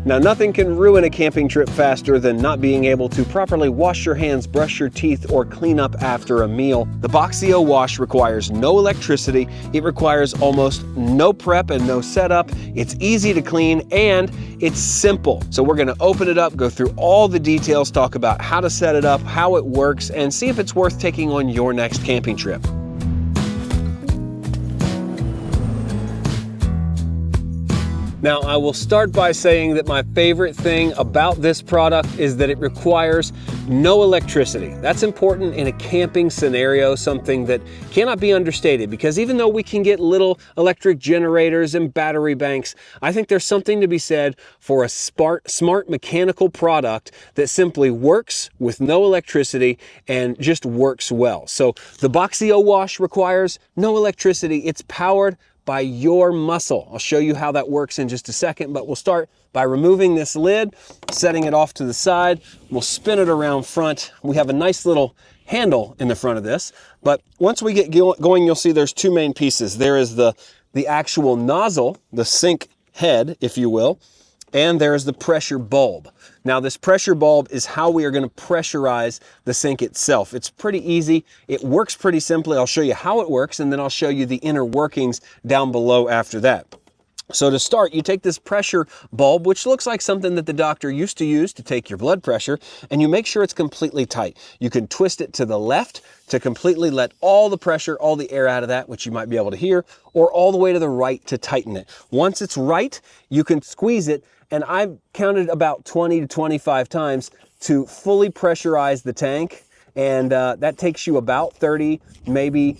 Now, nothing can ruin a camping trip faster than not being able to properly wash your hands, brush your teeth, or clean up after a meal. The BOXIO Wash requires no electricity. It requires almost no prep and no setup. It's easy to clean and it's simple. So we're gonna open it up, go through all the details, talk about how to set it up, how it works, and see if it's worth taking on your next camping trip. Now, I will start by saying that my favorite thing about this product is that it requires no electricity. That's important in a camping scenario, something that cannot be understated, because even though we can get little electric generators and battery banks, I think there's something to be said for a smart mechanical product that simply works with no electricity and just works well. So the BOXIO Wash requires no electricity. It's powered by your muscle. I'll show you how that works in just a second, but we'll start by removing this lid, setting it off to the side. We'll spin it around front. We have a nice little handle in the front of this, but once we get going, you'll see there's two main pieces. There is the actual nozzle, the sink head, if you will, and there is the pressure bulb. Now, this pressure bulb is how we are going to pressurize the sink itself. It's pretty easy. It works pretty simply. I'll show you how it works, and then I'll show you the inner workings down below after that. So to start, you take this pressure bulb, which looks like something that the doctor used to use to take your blood pressure, and you make sure it's completely tight. You can twist it to the left to completely let all the pressure, all the air out of that, which you might be able to hear, or all the way to the right to tighten it. Once it's right, you can squeeze it, and I've counted about 20 to 25 times to fully pressurize the tank, and that takes you about 30, maybe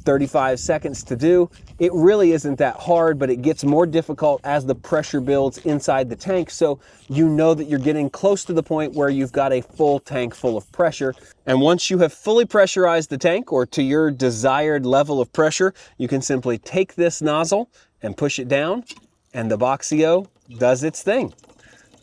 35 seconds to do. It really isn't that hard, but it gets more difficult as the pressure builds inside the tank, so you know that you're getting close to the point where you've got a full tank full of pressure. And once you have fully pressurized the tank, or to your desired level of pressure, you can simply take this nozzle and push it down, and the BOXIO does its thing.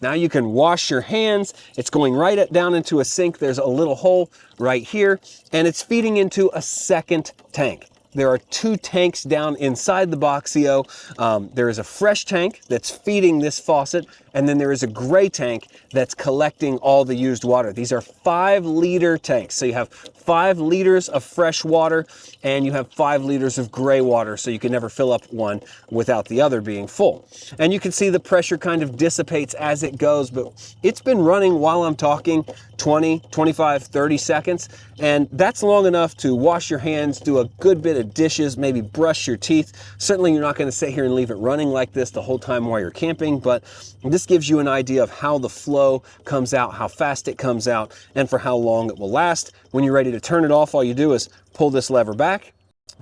Now you can wash your hands. It's going right down into a sink. There's a little hole right here, and it's feeding into a second tank. There are two tanks down inside the BOXIO. There is a fresh tank that's feeding this faucet, and then there is a gray tank that's collecting all the used water. These are 5-liter tanks. So you have 5 liters of fresh water, and you have 5 liters of gray water, so you can never fill up one without the other being full. And you can see the pressure kind of dissipates as it goes, but it's been running while I'm talking 20, 25, 30 seconds, and that's long enough to wash your hands, do a good bit of dishes, maybe brush your teeth. Certainly you're not going to sit here and leave it running like this the whole time while you're camping, but this gives you an idea of how the flow comes out, how fast it comes out, and for how long it will last. When you're ready to turn it off, all you do is pull this lever back.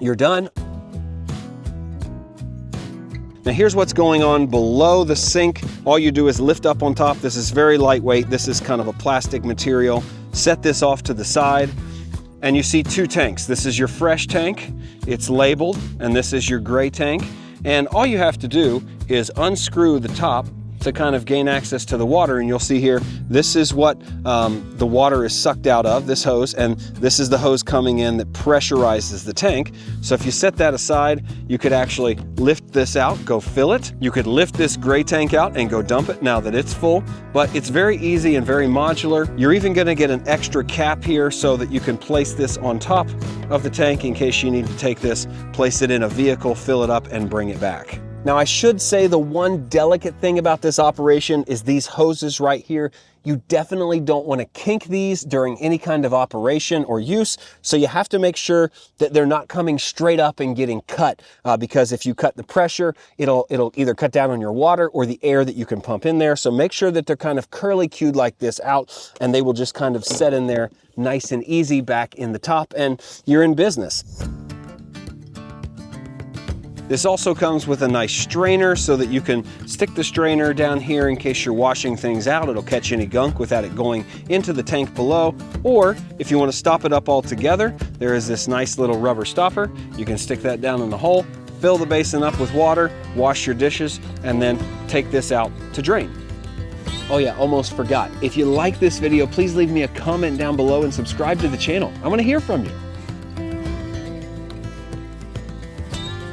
You're done. Now here's what's going on below the sink. All you do is lift up on top. This is very lightweight. This is kind of a plastic material. Set this off to the side, and you see 2 tanks. This is your fresh tank. It's labeled, and this is your gray tank. And all you have to do is unscrew the top to kind of gain access to the water, and you'll see here, this is what the water is sucked out of, this hose, and this is the hose coming in that pressurizes the tank. So if you set that aside, you could actually lift this out, go fill it. You could lift this gray tank out and go dump it now that it's full, but it's very easy and very modular. You're even gonna get an extra cap here so that you can place this on top of the tank in case you need to take this, place it in a vehicle, fill it up, and bring it back. Now, I should say the one delicate thing about this operation is these hoses right here. You definitely don't want to kink these during any kind of operation or use, so you have to make sure that they're not coming straight up and getting cut, because if you cut the pressure, it'll either cut down on your water or the air that you can pump in there. So make sure that they're kind of curly-cued like this out, and they will just kind of set in there nice and easy back in the top, and you're in business. This also comes with a nice strainer so that you can stick the strainer down here in case you're washing things out. It'll catch any gunk without it going into the tank below. Or if you want to stop it up altogether, there is this nice little rubber stopper. You can stick that down in the hole, fill the basin up with water, wash your dishes, and then take this out to drain. Oh yeah, almost forgot. If you like this video, please leave me a comment down below and subscribe to the channel. I want to hear from you.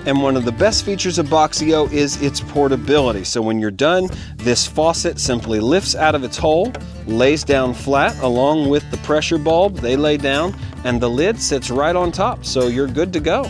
And one of the best features of BOXIO is its portability. So when you're done, this faucet simply lifts out of its hole, lays down flat along with the pressure bulb. They lay down and the lid sits right on top. So you're good to go.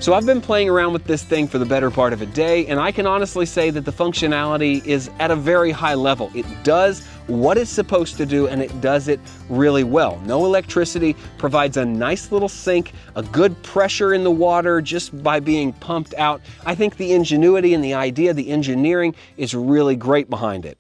So I've been playing around with this thing for the better part of a day, and I can honestly say that the functionality is at a very high level. It does what it's supposed to do, and it does it really well. No electricity, provides a nice little sink, a good pressure in the water just by being pumped out. I think the ingenuity and the idea, the engineering is really great behind it.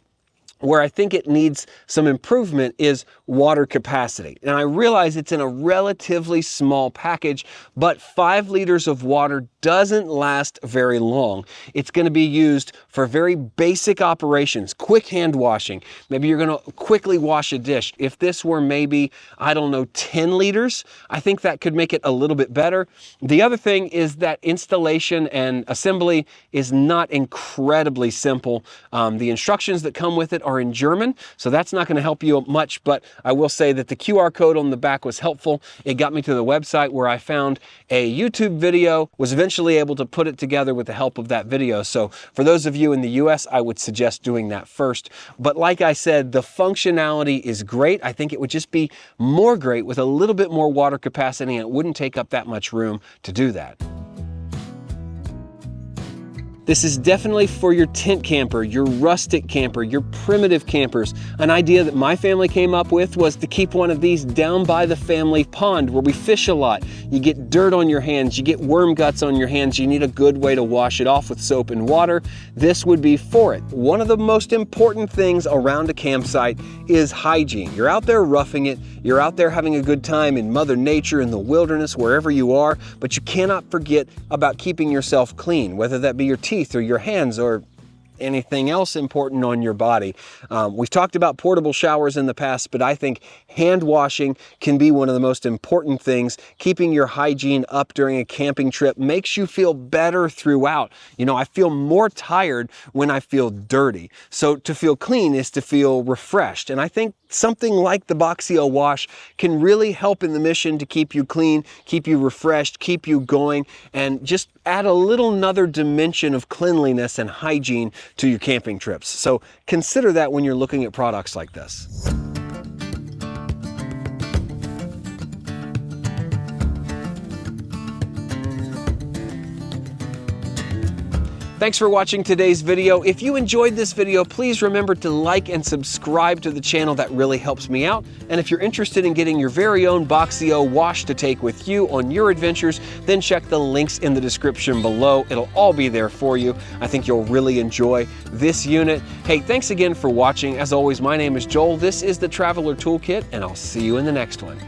Where I think it needs some improvement is water capacity. And I realize it's in a relatively small package, but 5 liters of water doesn't last very long. It's going to be used for very basic operations, quick hand washing. Maybe you're going to quickly wash a dish. If this were maybe, I don't know, 10 liters, I think that could make it a little bit better. The other thing is that installation and assembly is not incredibly simple. The instructions that come with it are in German, so that's not going to help you much, but I will say that the QR code on the back was helpful. It got me to the website where I found a YouTube video, was eventually able to put it together with the help of that video. So for those of you in the US, I would suggest doing that first. But like I said, the functionality is great. I think it would just be more great with a little bit more water capacity, and it wouldn't take up that much room to do that. This is definitely for your tent camper, your rustic camper, your primitive campers. An idea that my family came up with was to keep one of these down by the family pond where we fish a lot. You get dirt on your hands, you get worm guts on your hands, you need a good way to wash it off with soap and water. This would be for it. One of the most important things around a campsite is hygiene. You're out there roughing it, you're out there having a good time in Mother Nature, in the wilderness, wherever you are, but you cannot forget about keeping yourself clean, whether that be your teeth or your hands or anything else important on your body. We've talked about portable showers in the past, but I think hand washing can be one of the most important things. Keeping your hygiene up during a camping trip makes you feel better throughout. You know, I feel more tired when I feel dirty. So to feel clean is to feel refreshed. And I think something like the BOXIO Wash can really help in the mission to keep you clean, keep you refreshed, keep you going, and just add a little another dimension of cleanliness and hygiene to your camping trips. So consider that when you're looking at products like this. Thanks for watching today's video. If you enjoyed this video, please remember to like and subscribe to the channel. That really helps me out. And if you're interested in getting your very own BOXIO Wash to take with you on your adventures, then check the links in the description below. It'll all be there for you. I think you'll really enjoy this unit. Hey, thanks again for watching. As always, my name is Joel. This is the Traveler Toolkit, and I'll see you in the next one.